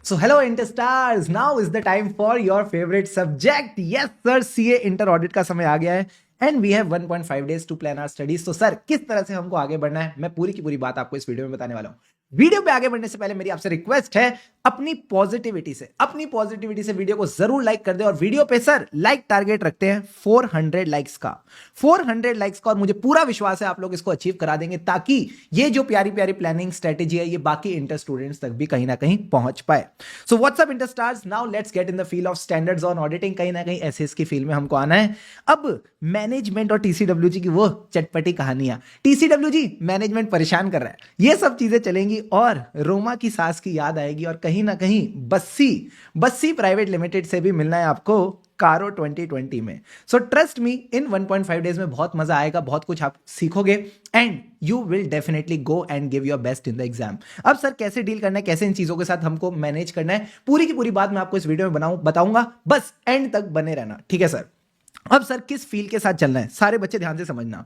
So hello Interstars, now is the time for your favorite subject. Yes sir, CA inter audit का समय आ गया है and we have 1.5 days to plan our studies. तो sir किस तरह से हमको आगे बढ़ना है मैं पूरी की पूरी बात आपको इस वीडियो में बताने वाला हूं. वीडियो पे आगे बढ़ने से पहले मेरी आपसे रिक्वेस्ट है, अपनी पॉजिटिविटी से वीडियो को जरूर लाइक कर दे. और वीडियो पे सर लाइक टारगेट रखते हैं 400 लाइक्स का, 400 लाइक्स का. और मुझे पूरा विश्वास है आप लोग इसको अचीव करा देंगे ताकि ये जो प्यारी प्यारी प्लानिंग स्ट्रेटेजी है ये बाकी इंटर स्टूडेंट्स तक भी कहीं ना कहीं पहुंच पाए. So what's up inter stars, now let's get in the field of standards on auditing. कहीं ना कहीं एसएस की फील्ड में हमको आना है. अब मैनेजमेंट और टीसीडब्ल्यूजी की वो चटपटी कहानियां, टीसीडब्ल्यूजी मैनेजमेंट परेशान कर रहा है, ये सब चीजें चलेंगी और रोमा की सास की याद आएगी. और कहीं ना कहीं बस्सी प्राइवेट लिमिटेड से भी मिलना है आपको कारो 2020 में. सो ट्रस्ट मी, इन 1.5 डेज में बहुत मजा आएगा, बहुत कुछ आप सीखोगे and you will definitely go and give your best in the exam. अब सर कैसे डील करना है, कैसे इन चीजों के साथ हमको मैनेज करना है, पूरी की पूरी बात मैं आपको इस वीडियो में बताऊंगा. बस एंड तक बने रहना, ठीक है सर. अब सर किस फील के साथ चलना है, सारे बच्चे ध्यान से समझना.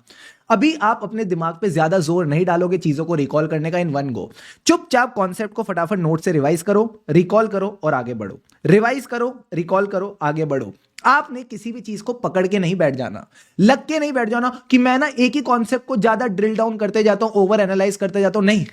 अभी आप अपने दिमाग पे ज्यादा जोर नहीं डालोगे चीजों को रिकॉल करने का इन वन गो. चुपचाप कॉन्सेप्ट को फटाफट नोट से रिवाइज करो, रिकॉल करो और आगे बढ़ो. रिवाइज करो, रिकॉल करो, आगे बढ़ो. आपने किसी भी चीज को पकड़ के नहीं बैठ जाना, लग के नहीं बैठ जाना कि मैं ना एक ही कॉन्सेप्ट को ज्यादा ड्रिल डाउन करते जाता हूं, ओवर एनालाइज करते जाता हूं. नहीं,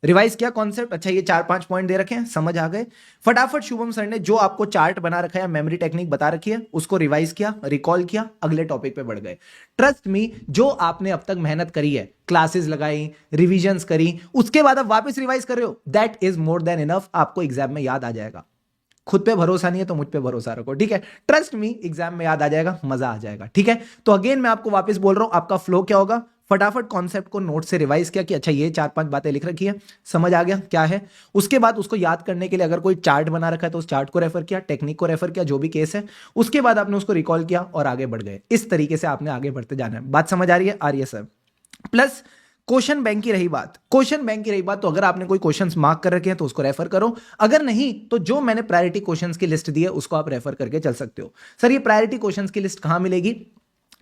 रिवाइज किया कॉन्सेप्ट, अच्छा ये 4-5 पॉइंट दे रखे हैं, समझ आ गए. फटाफट शुभम सर ने जो आपको चार्ट बना रखा है, मेमोरी टेक्निक बता रखी है, उसको रिवाइज किया, रिकॉल किया, अगले टॉपिक पे बढ़ गए. ट्रस्ट मी, जो आपने अब तक मेहनत करी है, क्लासेस लगाई, रिविजन्स करी, उसके बाद आप वापस रिवाइज कर रहे हो, that is more than enough. आपको एग्जाम में याद आ जाएगा. खुद पे भरोसा नहीं है तो मुझ पे भरोसा रखो, ठीक है. ट्रस्ट मी, एग्जाम में याद आ जाएगा, मजा आ जाएगा, ठीक है. तो अगेन मैं आपको वापस बोल रहा हूं, आपका फ्लो क्या होगा, फटाफट कॉन्सेप्ट को नोट से रिवाइज किया कि अच्छा ये 4-5 बातें लिख रखी है, समझ आ गया क्या है. उसके बाद उसको याद करने के लिए अगर कोई चार्ट बना रखा है तो उस चार्ट को रेफर किया, टेक्निक को रेफर किया, जो भी केस है. उसके बाद आपने उसको रिकॉल किया और आगे बढ़ गए. इस तरीके से आपने आगे बढ़ते जाना है. बात समझ आ रही है? आ रही है सर. प्लस क्वेश्चन बैंक की रही बात, तो अगर आपने कोई क्वेश्चंस मार्क कर रखे हैं तो उसको रेफर करो. अगर नहीं तो जो मैंने प्रायोरिटी क्वेश्चंस की लिस्ट दी है उसको आप रेफर करके चल सकते हो. सर ये प्रायोरिटी क्वेश्चंस की लिस्ट कहां मिलेगी?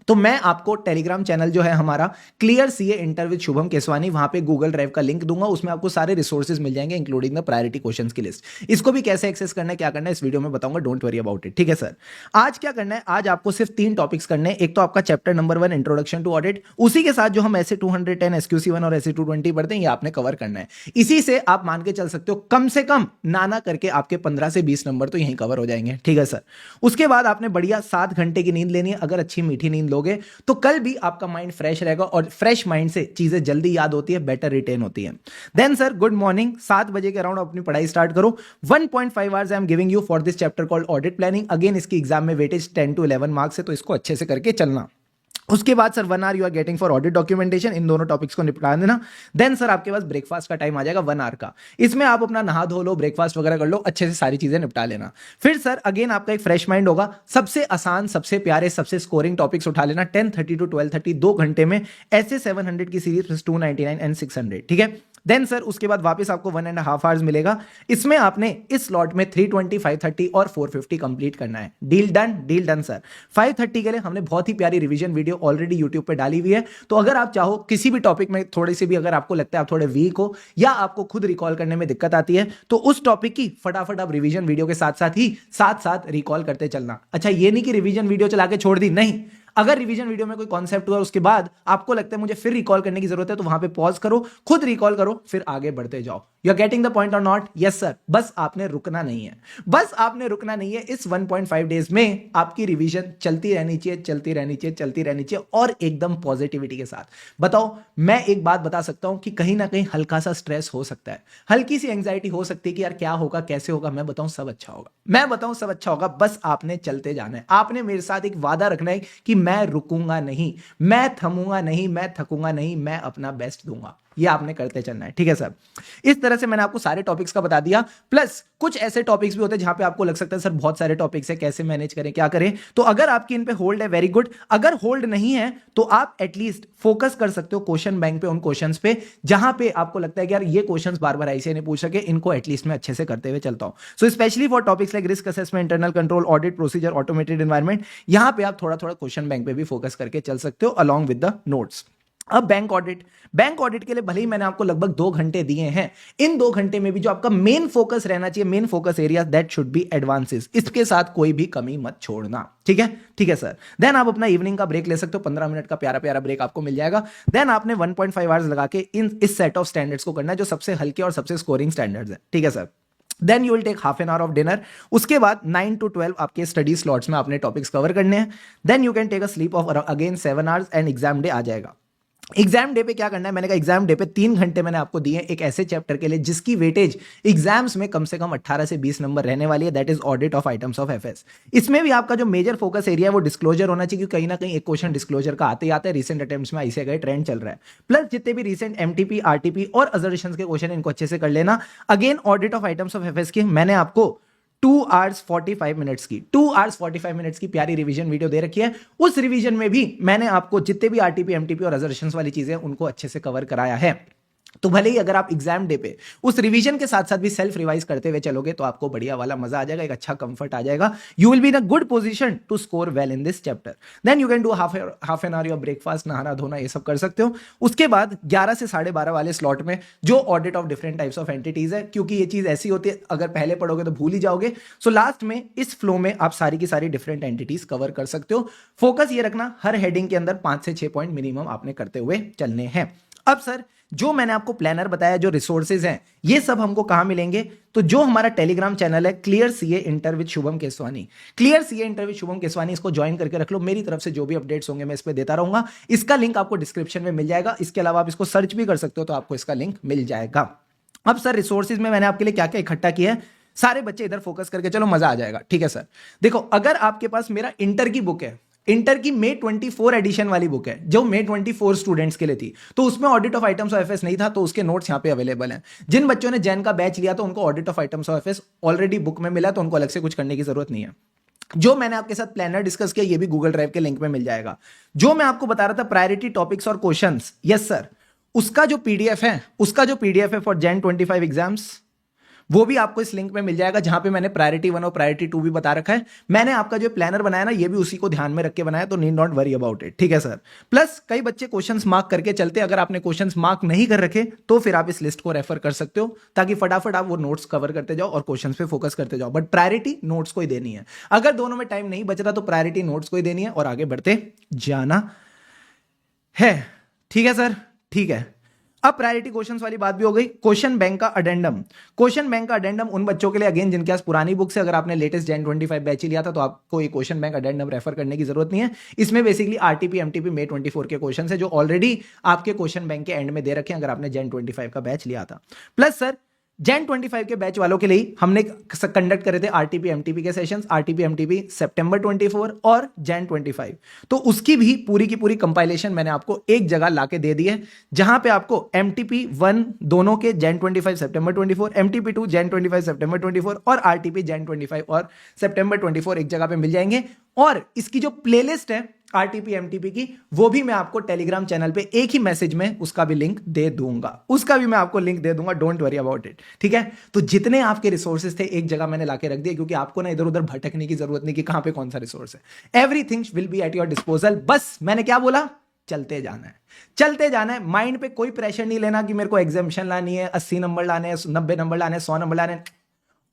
तो मैं आपको टेलीग्राम चैनल जो है हमारा clear CA inter with Shubham Keswani, वहां पे गूगल ड्राइव का लिंक दूंगा, उसमें आपको सारे रिसोर्सेज मिल जाएंगे इंक्लूडिंग द प्रायोरिटी क्वेश्चंस की लिस्ट. इसको भी कैसे एक्सेस करना है, क्या करना है, इस वीडियो में बताऊंगा, डोंट वरी अबाउट इट, ठीक है सर. आज क्या करना है, आज आपको सिर्फ 3 टॉपिक्स करने हैं. एक तो आपका chapter number 1 introduction to audit, उसी के साथ जो हम ऐसे 210 SQC1 और ऐसे 220 पढ़ते हैं ये आपने कवर करना है. इसी से आप मान के चल सकते हो कम से कम नाना करके आपके 15 से 20 नंबर तो यहीं कवर हो जाएंगे, ठीक है सर. उसके बाद आपने बढ़िया 7 घंटे की नींद लेनी है. अगर अच्छी मीठी नींद लोगे तो कल भी आपका माइंड फ्रेश रहेगा और फ्रेश माइंड से चीजें जल्दी याद होती है, बेटर रिटेन होती है. देन सर गुड मॉर्निंग, 7 बजे के अराउंड अपनी पढ़ाई स्टार्ट करो. 1.5 hours I am giving you for this chapter called audit planning. Again इसकी एग्जाम में वेटेज 10 to 11 मार्क्स है, तो इसको अच्छे से करके चलना. उसके बाद sir 1 hour you are getting for audit documentation. इन दोनों टॉपिक्स को निपटा देना. देन सर आपके पास ब्रेकफास्ट का टाइम आ जाएगा 1 आवर का. इसमें आप अपना नहा धो लो, ब्रेकफास्ट वगैरह कर लो, अच्छे से सारी चीजें निपटा लेना. फिर सर अगेन आपका एक फ्रेश माइंड होगा. सबसे आसान, सबसे प्यारे, सबसे स्कोरिंग टॉपिक्स उठा लेना. 10:30 to 12:30 2 घंटे में ऐसे 700 की सीरीज प्लस 299 एंड 600, ठीक है. देन सर उसके बाद वापस आपको 1.5 आवर्स मिलेगा. इसमें आपने इस स्लॉट में 320, 530 और 450 कंप्लीट करना है. Deal done sir. 530 के लिए हमने बहुत ही प्यारी रिवीजन वीडियो ऑलरेडी यूट्यूब पे डाली हुई है. तो अगर आप चाहो किसी भी टॉपिक में थोड़ी सी भी, अगर आपको लगता है आप थोड़े वीक हो या आपको खुद रिकॉल करने में दिक्कत आती है तो उस टॉपिक की फटाफट आप रिवीजन वीडियो के साथ साथ रिकॉल करते चलना. अच्छा ये नहीं कि रिवीजन वीडियो चला के छोड़ दी, नहीं. अगर रिवीजन वीडियो में कोई कॉन्सेप्ट हुआ उसके बाद आपको लगता है मुझे फिर रिकॉल करने की जरूरत है तो वहां पे पॉज करो, खुद रिकॉल करो, फिर आगे बढ़ते जाओ. You are getting the point और नॉट? Yes sir. बस आपने रुकना नहीं है. इस 1.5 डेज में आपकी रिवीजन चलती रहनी चाहिए और एकदम पॉजिटिविटी के साथ. बताओ, मैं एक बात बता सकता हूं कि कहीं ना कहीं हल्का सा स्ट्रेस हो सकता है, हल्की सी एंग्जाइटी हो सकती है कि यार क्या होगा, कैसे होगा. मैं बताऊं सब अच्छा होगा. बस आपने चलते जाना है. आपने मेरे साथ एक वादा रखना है कि मैं रुकूंगा नहीं, मैं थमूंगा नहीं, मैं थकूंगा नहीं, मैं अपना बेस्ट दूंगा. ये आपने करते चलना है, ठीक है सर. इस तरह से मैंने आपको सारे टॉपिक्स का बता दिया. प्लस कुछ ऐसे टॉपिक्स भी होते हैं जहां पे आपको लग सकता है सर बहुत सारे टॉपिक्स है, कैसे मैनेज करें, क्या करें. तो अगर आपकी इन पे होल्ड है, वेरी गुड. अगर होल्ड नहीं है तो आप एटलीस्ट फोकस कर सकते हो क्वेश्चन बैंक पे, उन क्वेश्चंस पे जहां पे आपको लगता है कि यार ये क्वेश्चंस बार बार ऐसे नहीं पूछ सके, इनको एटलीस्ट मैं अच्छे से करते हुए चलता हूं. So specially for topics like risk assessment, internal control, audit procedure, automated environment, यहां पे आप थोड़ा थोड़ा क्वेश्चन बैंक पे भी फोकस करके चल सकते हो अलॉन्ग विद द नोट्स. अब बैंक ऑडिट के लिए भले ही मैंने आपको लगभग 2 घंटे दिए हैं, इन 2 घंटे में भी जो आपका मेन फोकस रहना चाहिए, main focus area, that should be advances. इसके साथ कोई भी कमी मत छोड़ना, ठीक है सर। देन आप अपना इवनिंग का ब्रेक ले सकते हो, 15 मिनट का प्यारा प्यारा ब्रेक आपको मिल जाएगा। देन आपने 1.5 आवर्स लगा के इस सेट ऑफ स्टैंडर्ड्स को करना है जो सबसे हल्के और सबसे स्कोरिंग स्टैंडर्ड्स है, ठीक है sir. Then you will take half an hour of dinner. उसके बाद 9 to 12 आपके स्टडी स्लॉट्स में आपने टॉपिक्स कवर करने हैं। Then you can take a sleep of again 7 hours and exam day आ जाएगा। एग्जाम डे पे क्या करना है, मैंने कहा एग्जाम डे पे 3 घंटे मैंने आपको दिए एक ऐसे चैप्टर के लिए जिसकी वेटेज एग्जाम्स में कम से कम 18 से 20 नंबर रहने वाली है, that is audit of items of FS. इसमें भी आपका जो मेजर फोकस एरिया है वो डिस्क्लोजर होना चाहिए, क्योंकि कहीं ना कहीं एक क्वेश्चन डिस्क्लोजर का आते ही आता है। रिसेंट अटेम्प्ट्स में ऐसे गए ट्रेंड चल रहा है। प्लस जितने भी रिसेंट एमटीपी, आरटीपी और अजर्वेशंस के क्वेश्चन इनको अच्छे से कर लेना। Again audit of items of FS की मैंने आपको 2 hours 45 मिनट्स की 2 hours 45 मिनट्स की प्यारी रिवीजन वीडियो दे रखी है। उस रिवीजन में भी मैंने आपको जितने भी आरटीपी, एमटीपी और रिजर्वेशंस वाली चीजें उनको अच्छे से कवर कराया है। तो भले ही अगर आप एग्जाम डे पे उस रिवीजन के साथ साथ भी सेल्फ रिवाइज करते हुए चलोगे तो आपको बढ़िया वाला मजा आ जाएगा, एक अच्छा कंफर्ट आ जाएगा। You will be in a good position to score well in this chapter. Then you can do half an hour your breakfast, नहाना धोना ये सब कर सकते हो। उसके बाद 11 से 12:30 वाले स्लॉट में जो audit of different types of entities है, क्योंकि ये चीज ऐसी होती है अगर पहले पढ़ोगे तो भूल ही जाओगे। सो लास्ट में इस फ्लो में आप सारी की सारी डिफरेंट एंटिटीज कवर कर सकते हो। फोकस ये रखना हर हेडिंग के अंदर 5 से 6 पॉइंट मिनिमम आपने करते हुए चलने हैं। अब सर जो मैंने आपको प्लानर बताया, जो रिसोर्सेज हैं, ये सब हमको कहां मिलेंगे? तो जो हमारा टेलीग्राम चैनल है clear CA inter with Shubham Keswani, clear CA inter with Shubham Keswani, इसको ज्वाइन करके रख लो। मेरी तरफ से जो भी अपडेट्स होंगे मैं इस पे देता रहूंगा। इसका लिंक आपको डिस्क्रिप्शन में मिल जाएगा। इसके अलावा आप इसको सर्च भी कर सकते हो तो आपको इसका लिंक मिल जाएगा। अब सर रिसोर्सेज में मैंने आपके लिए क्या क्या इकट्ठा किया है, सारे बच्चे इधर फोकस करके चलो, मजा आ जाएगा, ठीक है सर। देखो अगर आपके पास मेरा इंटर की बुक है, इंटर की May 24 एडिशन वाली बुक है जो May 24 स्टूडेंट्स के लिए थी, तो उसमें audit of items of FS नहीं था, तो उसके नोट्स यहां पे अवेलेबल हैं। जिन बच्चों ने जैन का बैच लिया तो उनको audit of items of FS already book में मिला, तो उनको अलग से कुछ करने की जरूरत नहीं है। जो मैंने आपके साथ प्लानर डिस्कस किया ये भी गूगल ड्राइव के लिंक में मिल जाएगा। जो मैं आपको बता रहा था प्रायोरिटी टॉपिक्स और क्वेश्चंस, यस सर, उसका जो पीडीएफ है फॉर जैन 25 एग्जाम्स, वो भी आपको इस लिंक में मिल जाएगा, जहां पे मैंने प्रायोरिटी 1 और प्रायोरिटी 2 भी बता रखा है। मैंने आपका जो प्लानर बनाया ना, ये भी उसी को ध्यान में रख के बनाया, तो need not worry about it, ठीक है सर। प्लस कई बच्चे क्वेश्चंस मार्क करके चलते, अगर आपने क्वेश्चंस मार्क नहीं कर रखे तो फिर आप इस लिस्ट को रेफर कर सकते हो, ताकि फटाफट आप वो नोट्स कवर करते जाओ और क्वेश्चंस पे फोकस करते जाओ। बट प्रायोरिटी नोट्स को ही देनी है। अगर दोनों में टाइम नहीं बच रहा तो प्रायोरिटी नोट्स को ही देनी है और आगे बढ़ते जाना है, ठीक है सर, ठीक है। अब प्रायोरिटी क्वेश्चंस वाली बात भी हो गई। क्वेश्चन बैंक का अडेंडम उन बच्चों के लिए अगेन जिनके पास पुरानी बुक से, अगर आपने लेटेस्ट जैन 25 बैच लिया था तो आपको ये क्वेश्चन बैंक अडेंडम रेफर करने की जरूरत नहीं है। इसमें बेसिकली आरटीपी, एमटीपी, May 24 के क्वेश्चन है जो ऑलरेडी आपके क्वेश्चन बैंक के एंड में दे रखे हैं अगर आपने जैन 25 का बैच लिया था। प्लस सर जैन 25 के बैच वालों के लिए हमने कंडक्ट करे थे आरटीपी एमटीपी के सेशंस, आरटीपी एमटीपी सितंबर 24 और जैन 25, तो उसकी भी पूरी की पूरी कंपाइलेशन मैंने आपको एक जगह लाके दे दी है, जहां पे आपको एमटीपी 1 दोनों के जैन 25 सितंबर 24, एमटीपी 2 जैन 25 सितंबर 24 और आरटीपी जैन 25 और सितंबर 24 एक जगह पे मिल जाएंगे। और इसकी जो प्लेलिस्ट है आरटीपी एमटीपी की, वो भी मैं आपको टेलीग्राम चैनल पे एक ही मैसेज में उसका भी लिंक दे दूंगा, डोंट वरी अबाउट इट, ठीक है। तो जितने आपके रिसोर्सेज थे एक जगह मैंने लाके रख दिए, क्योंकि आपको ना इधर उधर भटकने की जरूरत नहीं कि कहां पे कौन सा रिसोर्स है। Everything will be at your disposal. बस मैंने क्या बोला, चलते जाना है। माइंड पे कोई प्रेशर नहीं लेना कि मेरे को एग्जामिशन लानी है, 80 नंबर लाने हैं, 90 नंबर लाने हैं, 100 नंबर लाने हैं।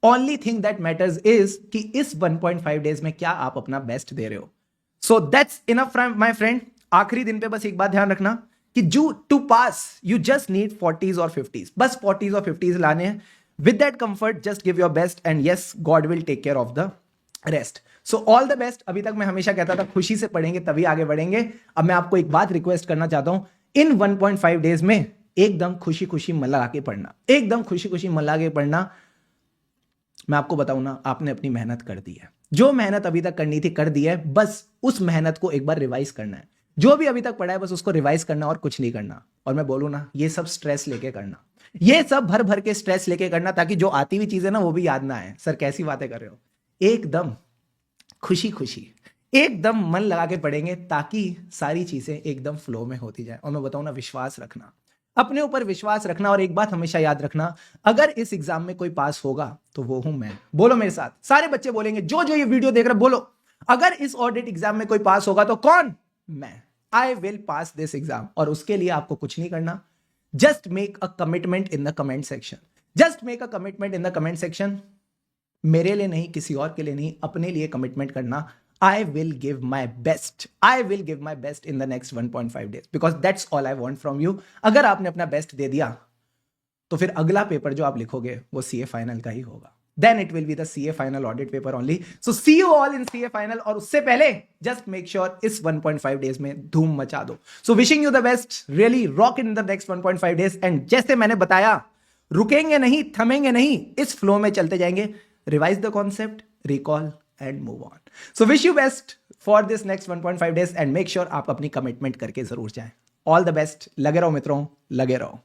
Only thing that matters is कि इस 1.5 डेज में क्या आप अपना बेस्ट दे रहे हो। So that's enough my friend. आखिरी दिन पे बस एक बात ध्यान रखना कि to pass you just need 40s और 50s, बस 40s और 50s लाने हैं। With that comfort just give your best and yes God will take care of the rest. So all the best. अभी तक मैं हमेशा कहता था खुशी से पढ़ेंगे तभी आगे बढ़ेंगे। अब मैं आपको एक बात रिक्वेस्ट करना चाहता हूं, इन 1.5 डेज में एकदम खुशी खुशी मन लगा के पढ़ना, एकदम खुशी खुशी मन लगा के पढ़ना। मैं आपको बताऊं ना, आपने अपनी मेहनत कर दी है, जो मेहनत अभी तक करनी थी कर दी है, बस उस मेहनत को एक बार रिवाइज करना है। जो भी अभी तक पढ़ा है बस उसको रिवाइज करना और कुछ नहीं करना। और मैं बोलूं ना, ये सब स्ट्रेस लेके करना, ये सब भर भर के स्ट्रेस लेके करना, ताकि जो आती हुई चीजें ना वो भी याद ना आए। सर कैसी बातें कर रहे हो, एकदम खुशी खुशी एकदम मन लगा के पढ़ेंगे, ताकि सारी चीजें एकदम फ्लो में होती जाए। और मैं बताऊं ना, विश्वास रखना, अपने ऊपर विश्वास रखना। और एक बात हमेशा याद रखना, अगर इस एग्जाम में कोई पास होगा तो वो हूं मैं। बोलो मेरे साथ, सारे बच्चे बोलेंगे जो जो ये वीडियो देख रहे, बोलो अगर इस ऑडिट एग्जाम में कोई पास होगा तो कौन? मैं। I will pass this exam. और उसके लिए आपको कुछ नहीं करना, just make a commitment in the comment section. Just make a commitment in the comment section. मेरे लिए नहीं, किसी और के लिए नहीं, अपने लिए कमिटमेंट करना। I will give my best. I will give my best in the next 1.5 days because that's all I want from you. अगर आपने अपना बेस्ट दे दिया तो फिर अगला पेपर जो आप लिखोगे वो सीए फाइनल का ही होगा। Then it will be the CA final audit paper only. So see you all in CA final. और उससे पहले just make sure इस 1.5 days में धूम मचा दो। So wishing you the best. Really rock in the next 1.5 days. And जैसे मैंने बताया, रुकेंगे नहीं, थमेंगे नहीं, इस फ्लो में चलते जाएंगे। Revise the concept, recall and move on. So wish you best for this next 1.5 days and make sure आप अपनी कमिटमेंट करके जरूर जाएं। All the best. लगे रहो मित्रों, लगे रहो।